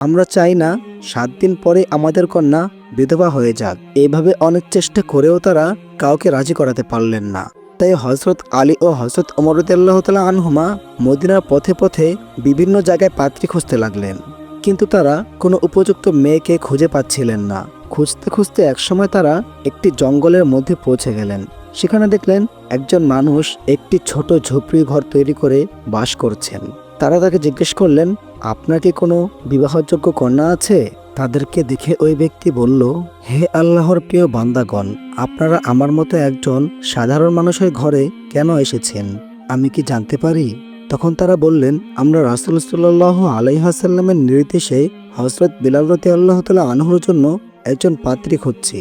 আমরা চাই না 7 দিন পরে আমাদের কন্যা বিধবা হয়ে যাক। এইভাবে অনেক চেষ্টা করেও তারা কাউকে রাজি করাতে পারলেন না। তাই হযরত আলী ও হযরত ওমর রাদিয়াল্লাহু তাআলা আনহুমা মদিনার পথে পথে বিভিন্ন জায়গায় পাত্রী খুঁজতে লাগলেন, কিন্তু তারা কোনো উপযুক্ত মেয়েকে খুঁজে পাচ্ছিলেন না। খুঁজতে খুঁজতে একসময় তারা একটি জঙ্গলের মধ্যে পৌঁছে গেলেন। সেখানে দেখলেন একজন মানুষ একটি ছোট ঝুপড়ি ঘর তৈরি করে বাস করছেন। তারা তাকে জিজ্ঞেস করলেন, আপনার কি কোনো বিবাহযোগ্য কন্যা আছে? তাদেরকে দেখে ওই ব্যক্তি বলল, হে আল্লাহর প্রিয় বান্দাগণ, আপনারা আমার মতো একজন সাধারণ মানুষের ঘরে কেন এসেছেন, আমি কি জানতে পারি? তখন তারা বললেন, আমরা রাসূল সাল্লাল্লাহু আলাইহি ওয়াসাল্লামের নির্দেশে হযরত বিলাল রাদিয়াল্লাহু তাআলা আনহুর জন্য একজন পাত্রী খুঁজছি।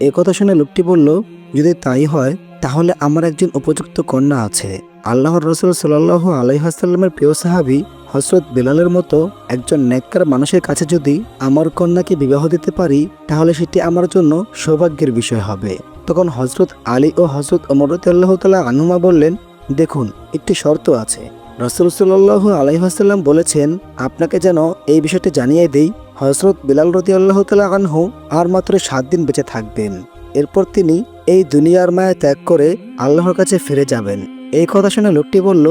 এ কথা শুনে লোকটি বলল, যদি তাই হয় তাহলে আমার একজন উপযুক্ত কন্যা আছে। আল্লাহর রাসূল সাল্লাল্লাহু আলাইহি ওয়াসাল্লামের প্রিয় সাহাবী হযরত বিলালের মতো একজন নেককার মানুষের কাছে যদি আমার কন্যাকে বিবাহ দিতে পারি তাহলে সেটি আমার জন্য সৌভাগ্যের বিষয় হবে। তখন হযরত আলী ও হযরত ওমর রাদিয়াল্লাহু তাআলা আনহুমা বললেন, দেখুন, একটি শর্ত আছে। রাসূল সাল্লাল্লাহু আলাইহি ওয়াসাল্লাম বলেছেন আপনাকে যেন এই বিষয়টি জানিয়ে দেই, হযরত বিলাল রাদিয়াল্লাহু তাআলা আনহু আর মাত্র 7 দিন বেঁচে থাকবেন। এরপর তিনি এই দুনিয়ার মায়া ত্যাগ করে আল্লাহর কাছে ফিরে যাবেন। এই কথা শুনে লোকটি বলল,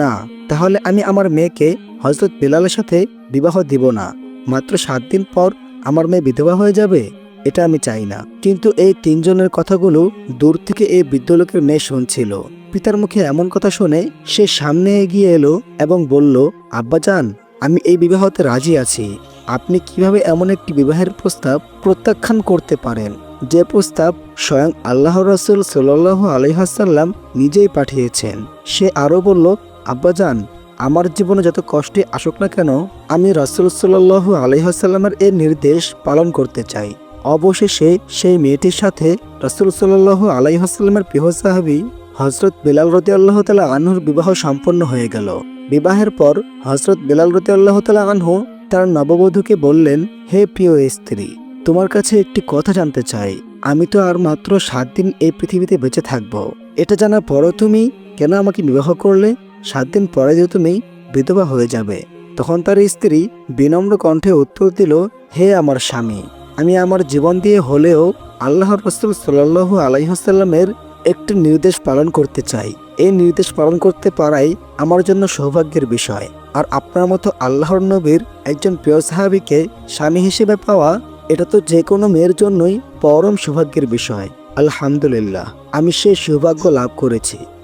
না, তাহলে আমি আমার মেয়েকে হযরত বিলালের সাথে বিবাহ দিব না। মাত্র 7 দিন পর আমার মেয়ে বিধবা হয়ে যাবে, এটা আমি চাই না। কিন্তু এই 3 জনের কথাগুলো দূর থেকে এই বৃদ্ধ লোকের মেয়ে শুনছিল। পিতার মুখে এমন কথা শুনে সে সামনে এগিয়ে এলো এবং বলল, আব্বাজান, আমি এই বিবাহতে রাজি আছি। আপনি কিভাবে এমন একটি বিবাহের প্রস্তাব প্রত্যাখ্যান করতে পারেন, যে প্রস্তাব স্বয়ং আল্লাহর রাসূল সাল্লাল্লাহু আলাইহি ওয়াসাল্লাম নিজেই পাঠিয়েছেন? সে আরও বলল, আব্বাজান, আমার জীবনে যত কষ্টে আসুক না কেন, আমি রাসূল সাল্লাল্লাহু আলাইহি ওয়াসাল্লামের এই নির্দেশ পালন করতে চাই। অবশেষে সেই মেয়েটির সাথে রাসূল সাল্লাল্লাহু আলাইহি ওয়াসাল্লামের প্রিয় সাহাবী হযরত বিলাল রাদিয়াল্লাহু তাআলা আনহুর বিবাহ সম্পন্ন হয়ে গেল। বিবাহের পর হযরত বিলাল রাদিয়াল্লাহু তাআলা আনহু তার নববধূকে বললেন, হে প্রিয় স্ত্রী, তোমার কাছে একটি কথা জানতে চাই। আমি তো আর মাত্র 7 দিন এই পৃথিবীতে বেঁচে থাকব। এটা জানার পরও তুমি কেন আমাকে বিবাহ করলে? 7 দিন পরে যে তুমি বিধবা হয়ে যাবে। তখন তার স্ত্রী বিনম্র কণ্ঠে উত্তর দিল, হে আমার স্বামী, আমি আমার জীবন দিয়ে হলেও আল্লাহর রাসূল সাল্লাল্লাহু আলাইহি ওয়াসাল্লামের একটি নির্দেশ পালন করতে চাই। এই নির্দেশ পালন করতে পারাই আমার জন্য সৌভাগ্যের বিষয়। আর আপনার মতো আল্লাহর নবীর একজন প্রিয় সাহাবীকে স্বামী হিসেবে পাওয়া, এটা তো যে কোনো মেয়ের জন্যই পরম সৌভাগ্যের বিষয়। আলহামদুলিল্লাহ, আমি সেই সৌভাগ্য লাভ করেছি।